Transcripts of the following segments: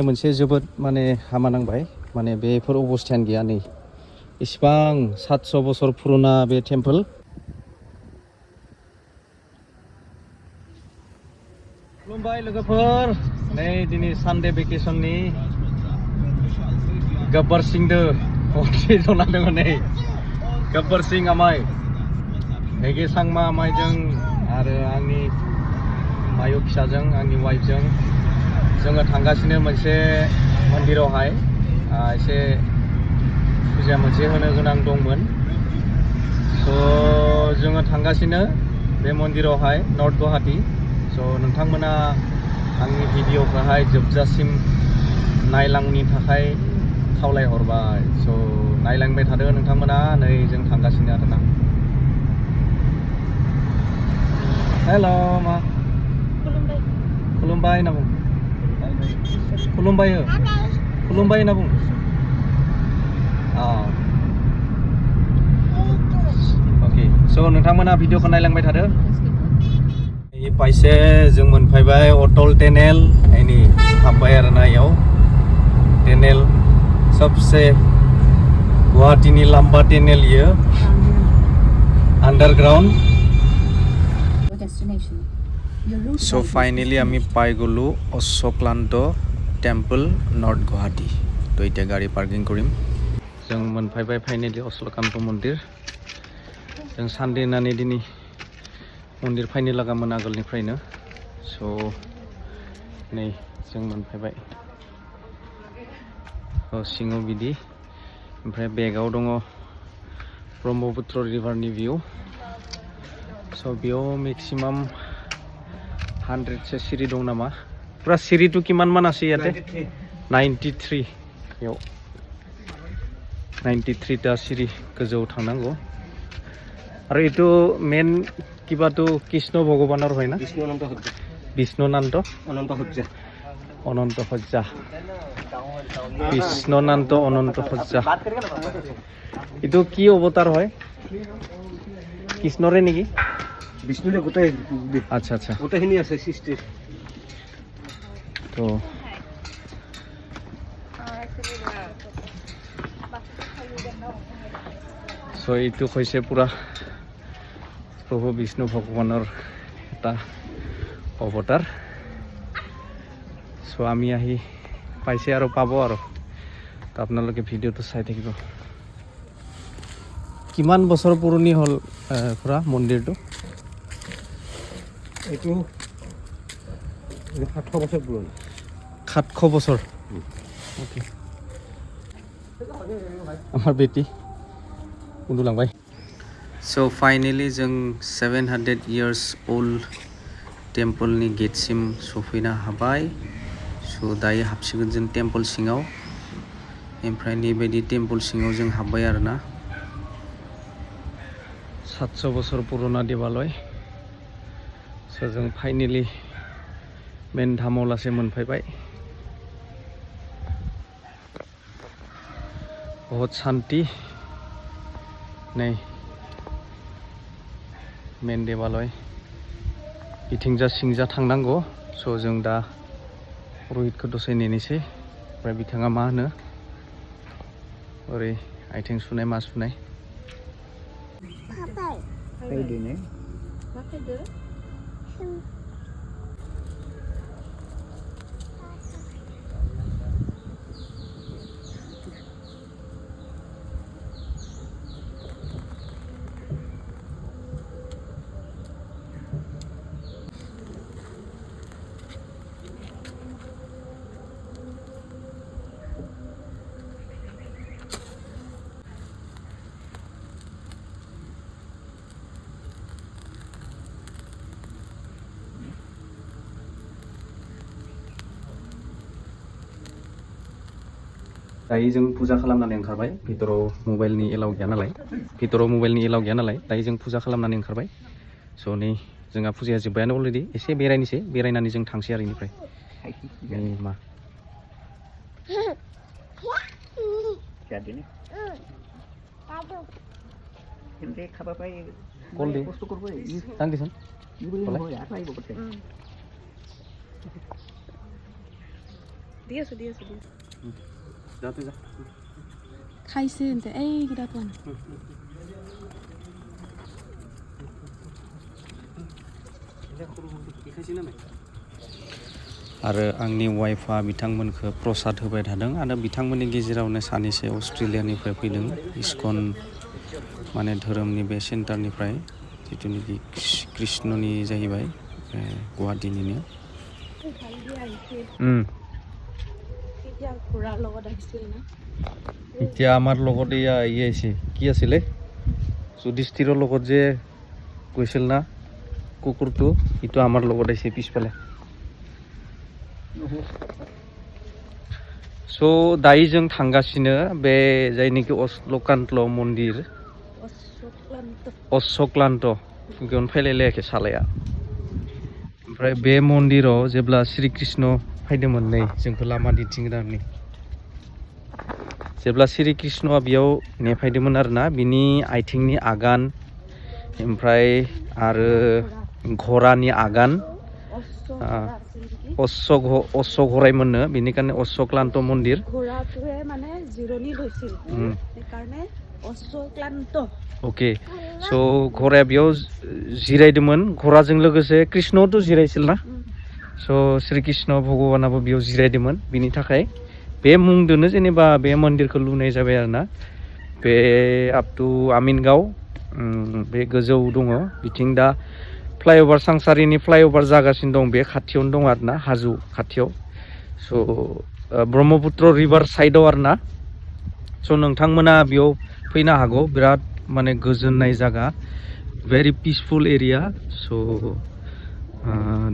मोनसे जोबोद माने हामा नांबाय माने बेफोर अबस्थायानो गैया नै इसिबां 700 बोसोर पुराना बे टेम्पोल खुलुमबाय लोगोफोर नै दिनै सानडे भेकेसननि गब्बर सिंदो खनसे जना दङ नै गब्बर सिं आमाय हेगे सांमा आमायजों आरो आंनि मायु फिसाजों आंनि वाइफजों जोङो थांगासिनो मोनसे मन्दिरावहाय एसे फुजा मोनसे होनो गोनां दंमोन स' जोङो थांगासिनो बे मन्दिरावहाय नर्थ गुवाहाटी स' नोंथांमोना आंनि भिडिअखौहाय जोबजासिम नायलांनि थाखाय खावलायहरबाय स' नायलांबाय थादो नोंथांमोना नै जों थांगासिनो आरोना हेल' मा खुलुमबाय होनना बुं खुलुमबाय खुलुमबाय होनना बुं अके स' नोंथांमोना भिडिअखौ नायलांबाय थादो पाइसे जों मोनफैबाय अटल टेनेल एनि हाबबाय आरोना इयाव टेनेल सबसे गुवाहाटीनि लाम्बा टेनेल इयो आन्डारग्राउन्ड स' फाइनेलि आमी पाइ गलो अशोकलान्त टेम्पल नर्थ गुवाहाटी तो इतना गाड़ी पार्किंग करिम जों मोनफैबाय फाइनेलि अशोकलान्त मन्दिर जों सानडे होननानै दिनै मन्दिर फैनो लागामोन आगोलनिफ्रायनो स' नै जों मोनफैबाय सिङाव बिदि ओमफ्राय बेगाव दङ ब्रह्मपुत्र रिभारनि भिउ स' बेयाव मेक्सिमाम 100 सिरि दं नामा पुरा सिरिটো किमान मान আছে ইয়াতে 93 याव 93 टा सिरि गोजौआव थांनांगौ आरो एটো मेन किबाটো कृष्ण भगवाনৰ হয় না বিষ্ণুনান্ত অনন্ত সজ্জা কৃষ্ণনান্ত অনন্ত সজ্জা এটো কি অবতার হয় কৃষ্ণৰে নেকি বিষ্ণুৰে গোটেই আচ্ছা আচ্ছা গোটেইখিনি আছে সৃষ্টি তো সো এইটো হৈছে পুৰা প্ৰভু বিষ্ণু ভগৱানৰ এটা অৱতাৰ চ' আমি আহি পাইছে আৰু পাব আৰু তো আপোনালোকে ভিডিঅ'টো চাই থাকিব কিমান বছৰ পুৰণি হ'ল পুৰা মন্দিৰটো এইটো 700 বছৰ পুৰণি 700 বছৰ অ'কে আমাৰ বেটি उन्दुलांबाय स' फाइनेलि जों 700 years old टेम्पोलनि गेटसिम सफैनो हाबाय स' दायो हाबसिगोन जों टेम्पोल सिङाव ओमफ्राय बेबायदि टेम्पोल सिङाव जों हाबबाय आरोना 700 बोसोर पुराना देवालय स' जों फाइनेलि मेन धामाव लासै मोनफैबाय बहुत शान्ति नै मेन देवालय बिथिंजा सिंजा थांनांगौ स' जों दा रहितखौ दसे नेनोसै ओमफ्राय बिथाङा मा होनो ओरै आथिं सुनाय मा सुनाय दायो जों फुजा खालामनानै ओंखारबाय भितराव मबाइलनि एलाउ गैया नालाय दायो जों फुजा खालामनानै ओंखारबाय स' नै जोंहा फुजाया जोब्बायानो अलरेडि एसे बेरायनोसै बेरायनानै जों थांसै आरो इनिफ्राय मा Dia sedih. যা তুই যা Khaise ente kita tuan. आरो आंनि वाइफआ बिथांमोनखौ प्रसाद होबाय थादों आरो बिथांमोननि गेजेरावनो सानैसो अस्ट्रेलियानिफ्राय फैदों इस्कन माने धोरोमनि बे सेन्टारनिफ्राय जिथुनिखि कृष्णनि जाहैबाय गुवाहाटीनिनो এতিয়া আমাৰ লগত এয়া আহিছে কি আছিলে যুধিষ্ঠিৰৰ লগত যে গৈছিল না কুকুৰটো ইটো আমাৰ লগত আহিছে পিছফালে स' दायो जों थांगासिनो बे जायनिखि अस्लकान्त मन्दिर अशक्लान्त बेयावनो फैलायलायाखै सालाया ओमफ्राय बे मन्दिराव जेब्ला श्री कृष्ण फैदोंमोन नै जोंखौ लामा दिन्थिग्रानि जेब्ला श्री कृष्णआ बेयाव नेफायदोंमोन आरोना बिनि आथिंनि आगान ओमफ्राय आरो घोरानि आगान अश्व घोराइ मोननो बेनिखायनो अशक्लान्त मन्दिर घोराটোৱে মানে জিৰণি লৈছিল সেইকাৰণে अशक्लान्त ओके स' घोराया बेयाव जिरायदोंमोन घोराजों लोगोसे कृष्णआवथ' जिरायছিল ना स' श्री कृष्ण भगवानाबो बेयाव जिरायदोंमोन बिनि थाखाय बे मुंदोनो जेनेबा बे मन्दिरखौ लुनाय जाबाय आरोना बे आप टु आमिनगाव बे गोजौ दङ बिथिं दा फ्लाइओभार सांसारिनि फ्लाइओभार जागासिनो दं बे खाथियावनो दं आरोना हाजो खाथियाव स' ब्रह्मपुत्र रिभार साइडआव आरोना स' नोंथांमोना बेयाव फैनो हागौ बिराद माने गोजोननाय जागा भेरि पिसफुल एरिया स'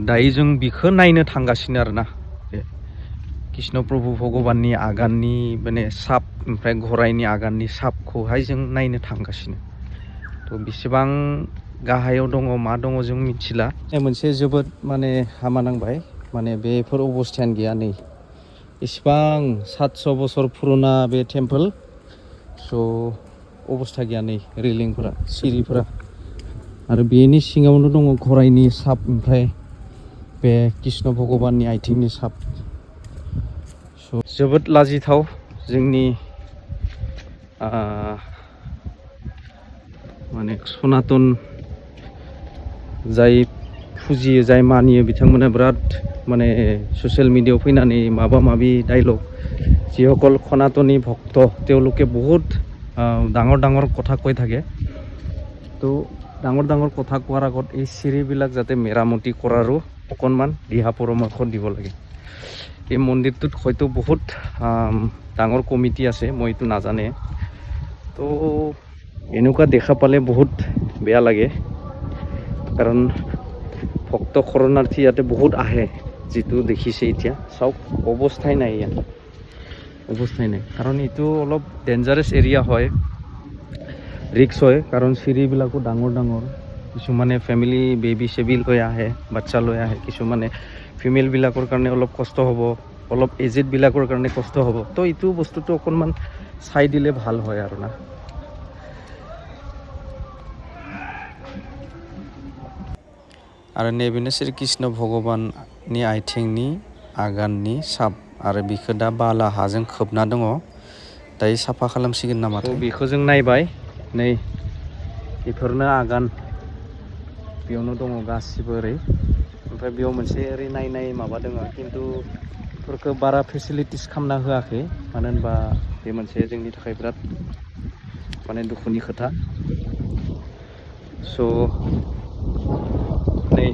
दायो जों बिखौ नायनो थांगासिनो आरोना कृष्ण प्रभु भगवाननि आगाननि माने साप ओमफ्राय घोराइनि आगाननि सापखौहाय जों नायनो थांगासिनो थ' बेसेबां गाहायाव दङ मा दङ जों मिथिला मोनसे जोबोद माने हामा नांबाय माने बेफोर अबस्थायानो गैया नै इसिबां 700 बोसोर पुराना बे टेम्पोल स' अबस्था गैया नै रेलिंफोरा सिरिफोरा आरो बेनि सिङावनो दङ घोराइनि साप ओमफ्राय बे कृष्ण भगवाननि आथिंनि साप स' जोबोद लाजिथाव जोंनि माने सनातन जाय फुजियो जाय मानियो बिथांमोना बिराद माने ससियेल मिडियायाव फैनानै माबा माबि डायलग যিসকল সনাতনী ভক্ত তেওঁলোকে বহুত ডাঙৰ ডাঙৰ কথা কৈ থাকে তো ডাঙৰ ডাঙৰ কথা কোৱাৰ আগত এই চিৰিবিলাক যাতে মেৰামতি কৰাৰো অকণমান দিহা পৰামৰ্শ দিব লাগে এই মন্দিৰটোত হয়তো বহুত ডাঙৰ কমিটি আছে মই এইটো নাজানে তো এনেকুৱা দেখা পালে বহুত বেয়া লাগে কাৰণ ভক্ত শৰণাৰ্থী ইয়াতে বহুত আহে যেটো দেখিছে এতিয়া চাওক অৱস্থাই নাই ইয়াত অৱস্থাই নাই কাৰণ এইটো অলপ ডেঞ্জাৰাছ এৰিয়া হয় ৰিক্স হয় কাৰণ চিৰিবিলাকো ডাঙৰ ডাঙৰ কিছুমানে ফেমিলি বেবি চেবি লৈ আহে বাচ্চা লৈ আহে কিছুমানে ফিমেলবিলাকৰ কাৰণে অলপ কষ্ট হ'ব অলপ এজেডবিলাকৰ কাৰণে কষ্ট হ'ব তো এইটো বস্তুটো অকণমান চাই দিলে ভাল হয় আৰু না आरो नैबेनो श्री कृष्ण भगवाननि आथिंनि आगाननि साप आरो बेखौ दा बाला हाजों खोबना दङ दायो साफा खालामसिगोन नामाथाय बेखौ जों नायबाय नै बेफोरनो आगान बेयावनो दङ गासिबो ओरै ओमफ्राय बेयाव मोनसे ओरै नायनाय माबा दङ खिन्थु बेफोरखौ बारा फेसिलिटिस खालामना होआखै मानो होनबा बे मोनसे जोंनि थाखाय बिराद माने दुखुनि खोथा स' नै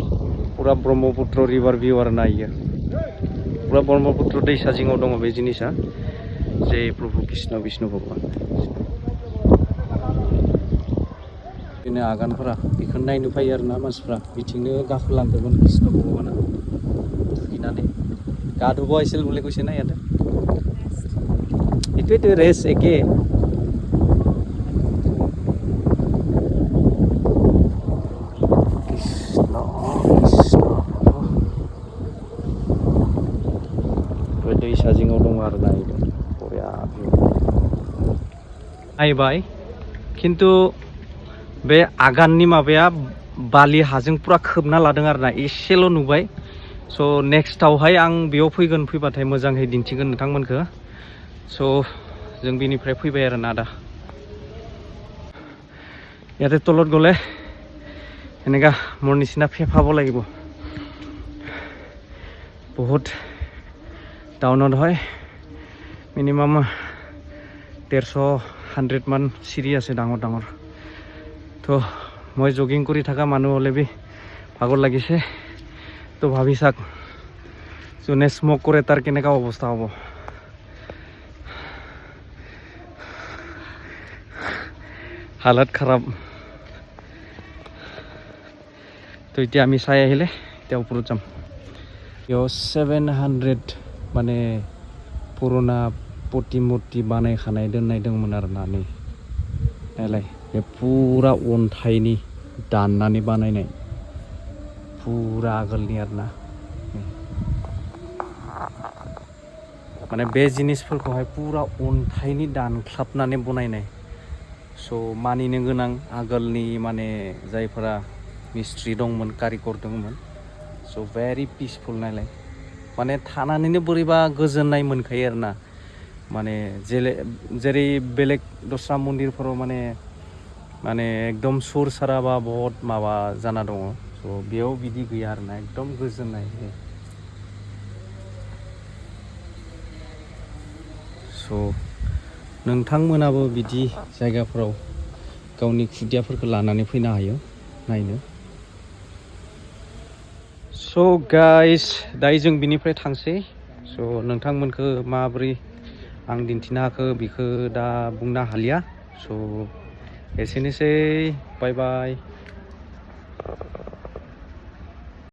पुरा ब्रह्मपुत्र रिभार भिउ आरो नायो पुरा ब्रह्मपुत्र दैसा जिङाव दङ बे जिनिसा जय प्रभु कृष्ण विष्णु भगवान बिदिनो आगानफोरा बेखौनो नायनो फैयो आरोना मानसिफ्रा बिथिंनो गाखोलांदोंमोन कृष्ण भगवाना थुखैनानै गা ধুব আহিছিল বুলি কৈছে না ইয়াতে এইটোৱেতো ৰেচ একে दैसा जिङाव दङ आरो ना बरिया नायबाय खिन्थु बे आगाननि माबाया बालि हाजों पुरा खोबना लादों आरो ना एसेल' नुबाय स' नेक्स्टआवहाय आं बेयाव फैगोन फैबाथाय मोजाङै दिन्थिगोन नोंथांमोनखो स' जों बिनिफ्राय फैबाय आरोना दा ইয়াতে তলত গ'লে এনেকা মোৰ নিচিনা ফেফাব লাগিব বহুত ডাউনত হয় মিনিমাম 150-100 মান চিৰি আছে ডাঙৰ ডাঙৰ তো মই জগিং কৰি থকা মানুহ হ'লে বি ভাগৰ লাগিছে তো ভাবি চাক যোনে স্মক কৰে তাৰ কেনেকা অৱস্থা হ'ব হালত খাৰাপ তো এতিয়া আমি চাই আহিলে এতিয়া ওপৰত যাম यो 700 माने पुराना प्रतिमुर्ति बानायखानाय दोननाय दंमोन आरोना नै नायलाय बे पुरा अन्थाइनि दाननानै बानायनाय पुरा आगोलनि आरोना माने बे जिनिसफोरखौहाय पुरा अन्थाइनि दानख्लाबनानै बनायनाय स' मानिनो गोनां आगोलनि माने जायफोरा मिस्ट्रि दंमोन कारिकर दंमोन स' भेरि पिसफुल नायलाय माने थानानैनो बोरैबा गोजोननाय मोनखायो आरोना माने जेरै बेलेग दस्रा मन्दिरफोराव माने एकदम सुर साराबा बहुत माबा जाना दङ स' बेयाव बिदि गैया आरोना एकदम गोजोननाय स' नोंथांमोनाबो बिदि जायगाफोराव गावनि खुदियाफोरखौ लानानै फैनो हायो नायनो स' गाइस दायो जों बिनिफ्राय थांसै स' नोंथांमोनखौ माबोरै आं दिन्थिनो हाखो बेखौ दा बुंनो हालिया स' एसेनोसै बाय बाय